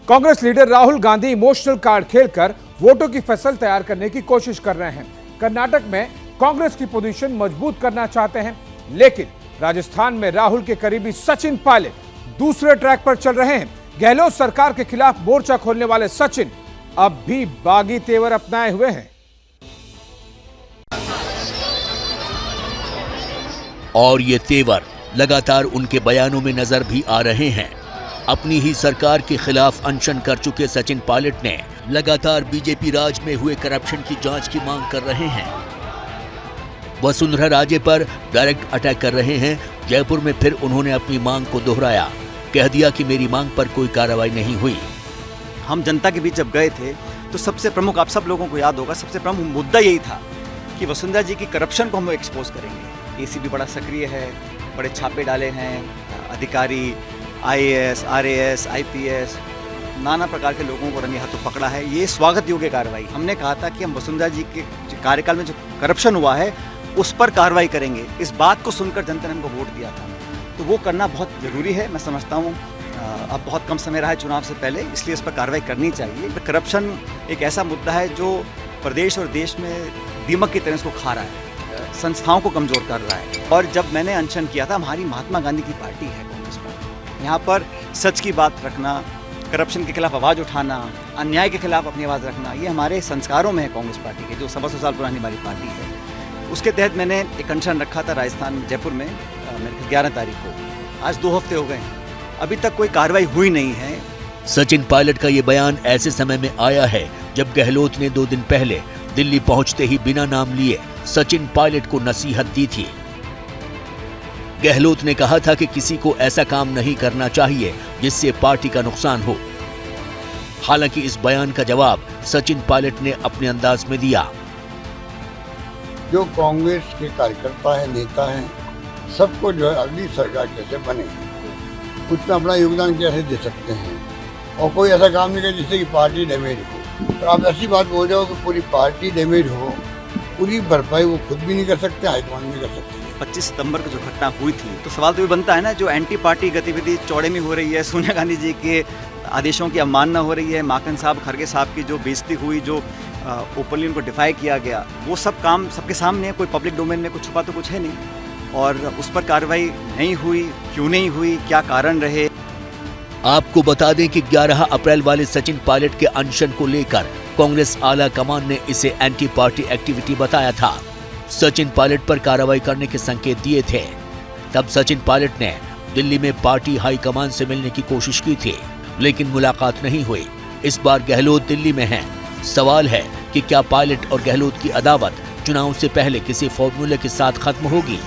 Congress leader Rahul Gandhi emotional card खेलकर वोटों की फसल तैयार करने की कोशिश कर रहे हैं। कर्नाटक में कांग्रेस की पोजीशन मजबूत करना चाहते हैं, लेकिन राजस्थान में राहुल के करीबी सचिन पायलट दूसरे ट्रैक पर चल रहे हैं। गहलोत सरकार के खिलाफ मोर्चा खोलने वाले सचिन अब भी बागी तेवर अपनाए हुए हैं। और ये तेवर लगातार उनके बयानों में नजर भी आ रहे हैं। अपनी ही सरकार के खिलाफ अनशन कर चुके सचिन पायलट ने लगातार बीजेपी राज में हुए करप्शन की जांच की मांग कर रहे हैं। वसुंधरा राजे पर डायरेक्ट अटैक कर रहे हैं। जयपुर में फिर उन्होंने अपनी मांग को दोहराया, कह दिया कि मेरी मांग पर कोई कार्रवाई नहीं हुई। हम जनता के बीच जब गए थे तो सबसे प्रमुख, आप सब लोगों को याद होगा, सबसे प्रमुख मुद्दा यही था कि वसुंधरा जी की करप्शन को हम एक्सपोज करेंगे। एसीबी बड़ा सक्रिय है, बड़े छापे डाले हैं, अधिकारी आईएएस, आरएएस, आईपीएस, नाना प्रकार के लोगों को रंगे हाथों पकड़ा है। ये स्वागत योग्य कार्रवाई। हमने कहा था कि हम वसुंधरा जी के कार्यकाल में जो करप्शन हुआ है उस पर कार्रवाई करेंगे। इस बात को सुनकर जनता ने हमको वोट दिया था, तो वो करना बहुत ज़रूरी है। मैं समझता हूँ अब बहुत कम समय रहा है चुनाव से पहले, इसलिए इस पर कार्रवाई करनी चाहिए। करप्शन एक ऐसा मुद्दा है जो प्रदेश और देश में दीमक की तरह इसको खा रहा है, संस्थाओं को कमज़ोर कर रहा है। और जब मैंने अनशन किया था, हमारी महात्मा गांधी की पार्टी है कांग्रेस पार्टी, यहाँ पर सच की बात रखना, करप्शन के खिलाफ आवाज़ उठाना, अन्याय के खिलाफ अपनी आवाज़ रखना, ये हमारे संस्कारों में है कांग्रेस पार्टी के, जो 125 साल पुरानी हमारी पार्टी है। उसके तहत मैंने एक अनशन रखा था राजस्थान, जयपुर में, मेरे 11 तारीख को। आज 2 हफ्ते हो गए हैं, अभी तक कोई कार्रवाई हुई नहीं है। सचिन पायलट का ये बयान ऐसे समय में आया है जब गहलोत ने 2 दिन पहले दिल्ली पहुंचते ही बिना नाम लिए सचिन पायलट को नसीहत दी थी। गहलोत ने कहा था कि किसी को ऐसा काम नहीं करना चाहिए जिससे पार्टी का नुकसान हो। हालांकि इस बयान का जवाब सचिन पायलट ने अपने अंदाज में दिया। जो कांग्रेस के कार्यकर्ता है, नेता हैं, सबको जो है अगली सरकार कैसे बने, उसमें अपना योगदान कैसे दे सकते हैं, और कोई ऐसा काम नहीं करे जिससे कि पार्टी डैमेज हो। तो आप ऐसी बात बोल जाओ कि पूरी पार्टी डैमेज हो, पूरी भरपाई वो खुद भी नहीं कर सकते, हाईकमान भी कर सकते। 25 सितंबर को जो घटना हुई थी, तो सवाल तो ये बनता है ना, जो एंटी पार्टी गतिविधि चौड़े में हो रही है, सोनिया गांधी जी के आदेशों की अवमानना हो रही है, माकन साहब, खड़गे साहब की जो बेइज्जती हुई, जो ओपनली उनको डिफाई किया गया, वो सब काम सबके सामने है। कोई पब्लिक डोमेन में कुछ छुपा तो कुछ है नहीं, और उस पर कार्रवाई नहीं हुई। क्यों नहीं हुई, क्या कारण रहे? आपको बता दें कि 11 अप्रैल वाले सचिन पायलट के अनशन को लेकर कांग्रेस आला कमान ने इसे एंटी पार्टी एक्टिविटी बताया था। सचिन पायलट पर कार्रवाई करने के संकेत दिए थे। तब सचिन पायलट ने दिल्ली में पार्टी हाईकमान से मिलने की कोशिश की थी, लेकिन मुलाकात नहीं हुई। इस बार गहलोत दिल्ली में हैं। सवाल है कि क्या पायलट और गहलोत की अदावत चुनाव से पहले किसी फॉर्मूले के साथ खत्म होगी?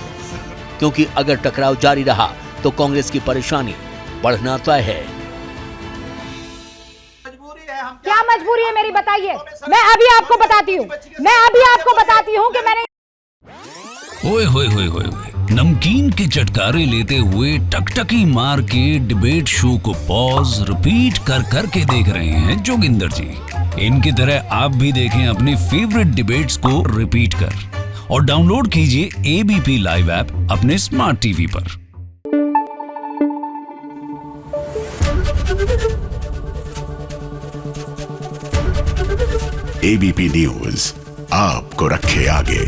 क्योंकि अगर टकराव जारी रहा तो कांग्रेस की परेशानी बढ़ना तय है। क्या मजबूरी है मेरी, बताइए। मैं अभी आपको बताती हूँ कि मैंने ओए होए होए होए, नमकीन के चटकारे लेते हुए टकटकी मार के डिबेट शो को पॉज रिपीट कर करके देख रहे हैं जोगिंदर जी। इनकी तरह आप भी देखें अपने फेवरेट डिबेट्स को रिपीट कर, और डाउनलोड कीजिए एबीपी लाइव ऐप अपने स्मार्ट टीवी पर। एबीपी न्यूज आपको रखे आगे।